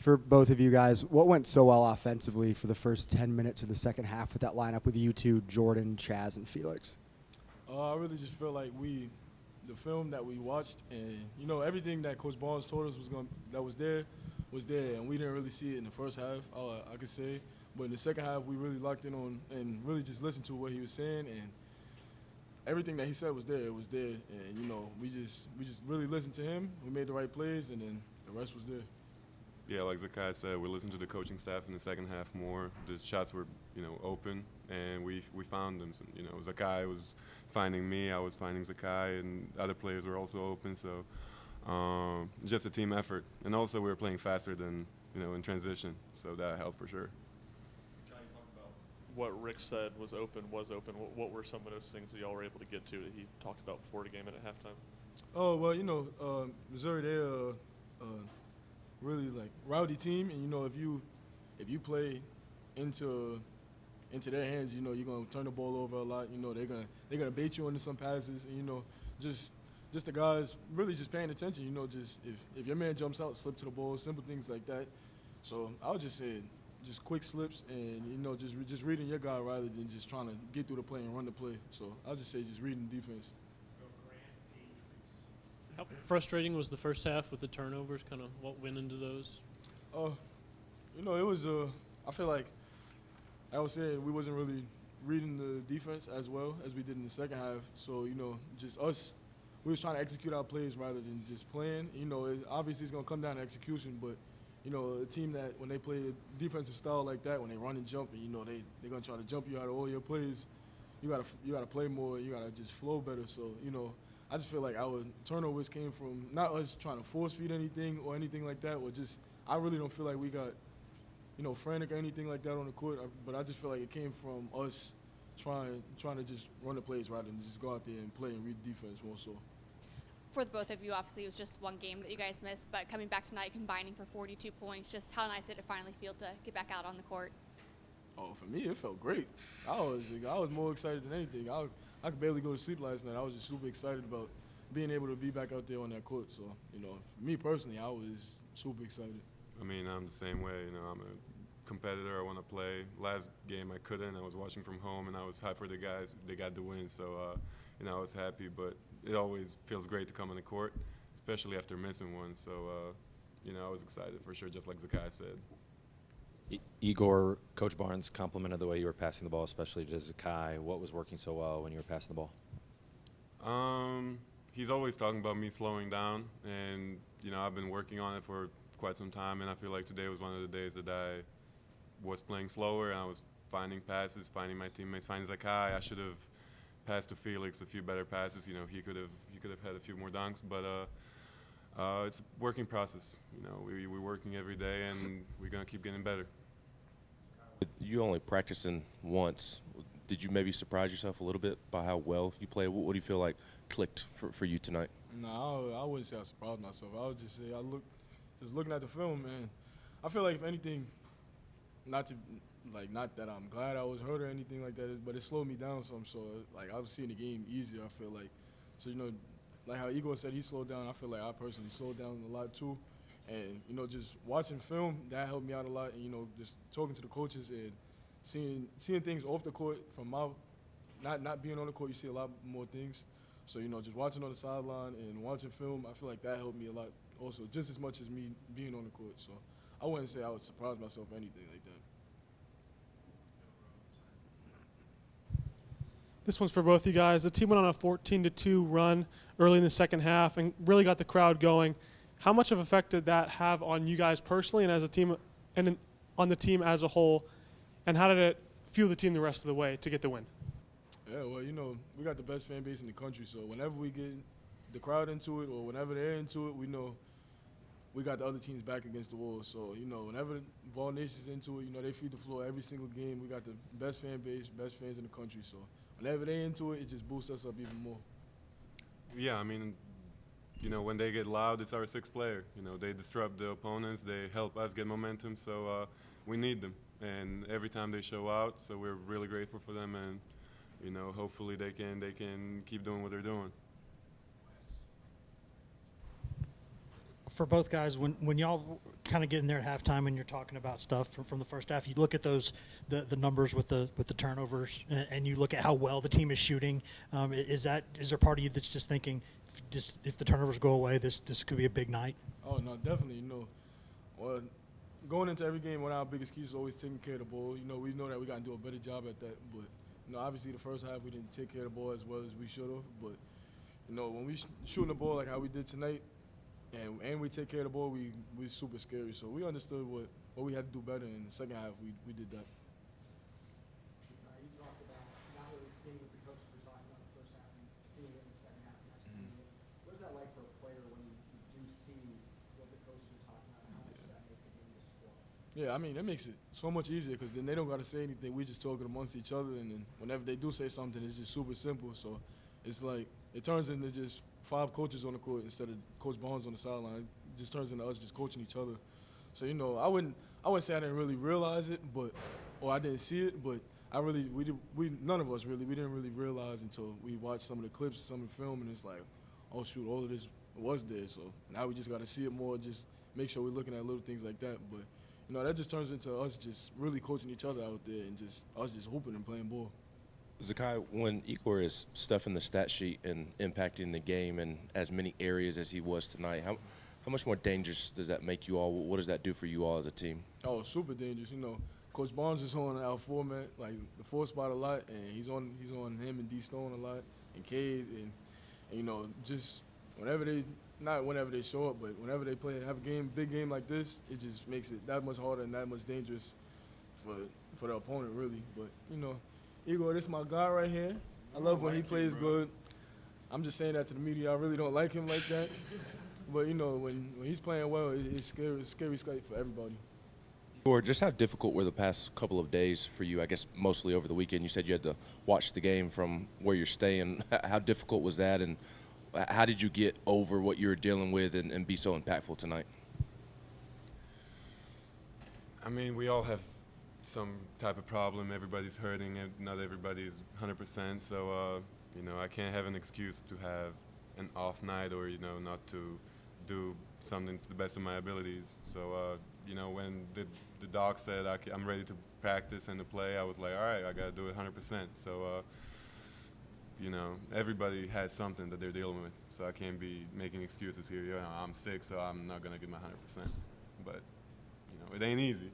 For both of you guys, what went so well offensively for the first 10 minutes of the second half with that lineup with you two, Jordan, Chaz, and Felix? I really just feel like the film that we watched, and everything that Coach Barnes told us was there, and we didn't really see it in the first half. I could say, but in the second half, we really locked in on and really just listened to what he was saying, and everything that he said was there. It was there, and we just really listened to him. We made the right plays, and then the rest was there. Yeah, like Zakai said, we listened to the coaching staff in the second half more. The shots were, open, and we found them. So, Zakai was finding me, I was finding Zakai, and other players were also open. So just a team effort. And also we were playing faster than, in transition, so that helped for sure. Can you talk about what Rick said was open? What were some of those things that y'all were able to get to that he talked about before the game and at halftime? Oh, well, Missouri, they're really rowdy team, and if you play into their hands, you're gonna turn the ball over a lot. They're gonna bait you into some passes, and just the guys really just paying attention. Just if your man jumps out, slip to the ball, simple things like that. So I would just say just quick slips, and just reading your guy rather than just trying to get through the play and run the play. So I'll just say just reading defense. How frustrating was the first half with the turnovers? Kind of what went into those? It was. I feel like I was saying we wasn't really reading the defense as well as we did in the second half. So just us, we was trying to execute our plays rather than just playing. Obviously it's gonna come down to execution, but a team that when they play a defensive style like that, when they run and jump, and they're gonna try to jump you out of all your plays. You gotta play more. You gotta just flow better. So I just feel like our turnovers came from not us trying to force feed anything or anything like that, or just I really don't feel like we got, frantic or anything like that on the court. But I just feel like it came from us trying to just run the plays rather than just go out there and play and read defense more so. For the both of you, obviously it was just one game that you guys missed, but coming back tonight, combining for 42 points, just how nice did it finally feel to get back out on the court? Oh, for me, it felt great. I was more excited than anything. I could barely go to sleep last night. I was just super excited about being able to be back out there on that court. So, for me personally, I was super excited. I mean, I'm the same way. I'm a competitor. I want to play. Last game I couldn't. I was watching from home, and I was hyped for the guys. They got the win, so I was happy. But it always feels great to come on the court, especially after missing one. So, I was excited for sure, just like Zakai said. Igor, Coach Barnes complimented the way you were passing the ball, especially to Zakai. What was working so well when you were passing the ball? He's always talking about me slowing down, and I've been working on it for quite some time, and I feel like today was one of the days that I was playing slower, and I was finding passes, finding my teammates, finding Zakai. I should have passed to Felix a few better passes. He could have had a few more dunks, but it's a working process. We're working every day, and we're gonna keep getting better. You only practicing once. Did you maybe surprise yourself a little bit by how well you played? What do you feel like clicked for you tonight? No, I wouldn't say I surprised myself. I would just say just looking at the film, and I feel like if anything, not that I'm glad I was hurt or anything like that, but it slowed me down some. So I was seeing the game easier. I feel like, so like how Igor said he slowed down. I feel like I personally slowed down a lot too, and just watching film that helped me out a lot. And just talking to the coaches and seeing things off the court from my not being on the court, you see a lot more things. So just watching on the sideline and watching film, I feel like that helped me a lot also, just as much as me being on the court. So I wouldn't say I would surprise myself or anything like that. This one's for both you guys. The team went on a 14-2 run early in the second half and really got the crowd going. How much of an effect did that have on you guys personally and as a team and on the team as a whole? And how did it fuel the team the rest of the way to get the win? Yeah, well, we got the best fan base in the country, so whenever we get the crowd into it or whenever they're into it, we know we got the other teams back against the wall. So, whenever Vol Nation's into it, they feed the floor every single game. We got the best fan base, best fans in the country. So whenever they're into it, it just boosts us up even more. Yeah, I mean, when they get loud, it's our sixth player. They disrupt the opponents. They help us get momentum. So we need them. And every time they show out, so we're really grateful for them. And, hopefully they can keep doing what they're doing. for both guys, when y'all kind of get in there at halftime and you're talking about stuff from the first half, you look at the numbers with the turnovers, and you look at how well the team is shooting. Is there part of you that's just thinking, if the turnovers go away, this could be a big night? Oh no, definitely. Well, going into every game, one of our biggest keys is always taking care of the ball. We know that we got to do a better job at that. But obviously the first half we didn't take care of the ball as well as we should have. But when we shooting the ball like how we did tonight, and we take care of the ball, we super scary. So we understood what we had to do better. In the second half, we did that. You talked about not really seeing what the coaches were talking about in the first half and seeing it in the second half next season. What is that like for a player when you do see what the coaches are talking about? How much does that make the game just flow? Yeah, I mean, that makes it so much easier because then they don't got to say anything. We just talking amongst each other, and then whenever they do say something, it's just super simple. So it's like it turns into just 5 coaches on the court instead of Coach Barnes on the sideline. It just turns into us just coaching each other. So I wouldn't say I didn't really realize it, or I didn't see it, but none of us really, we didn't really realize until we watched some of the clips, some of the film, and it's like, oh shoot, all of this was there. So now we just got to see it more, just make sure we're looking at little things like that. But that just turns into us just really coaching each other out there and just us just hooping and playing ball. Zakai, when Igor is stuffing the stat sheet and impacting the game in as many areas as he was tonight, how much more dangerous does that make you all? What does that do for you all as a team? Oh, super dangerous. Coach Barnes is on our format, like the 4 spot a lot, and he's on him and D Stone a lot, and Cade, and just whenever they show up, but whenever they have a big game like this, it just makes it that much harder and that much dangerous for the opponent, really. But Igor, this is my guy right here. I love when he plays good. I'm just saying that to the media. I really don't like him like that. But when he's playing well, it's scary. It's scary for everybody. Igor, just how difficult were the past couple of days for you? I guess mostly over the weekend. You said you had to watch the game from where you're staying. How difficult was that, and how did you get over what you were dealing with and be so impactful tonight? I mean, we all have some type of problem. Everybody's hurting, and not everybody's 100%. So, I can't have an excuse to have an off night or, not to do something to the best of my abilities. So, when the doc said I'm ready to practice and to play, I was like, all right, I got to do it 100%. So, everybody has something that they're dealing with. So I can't be making excuses here. I'm sick, so I'm not going to give my 100%. But, it ain't easy.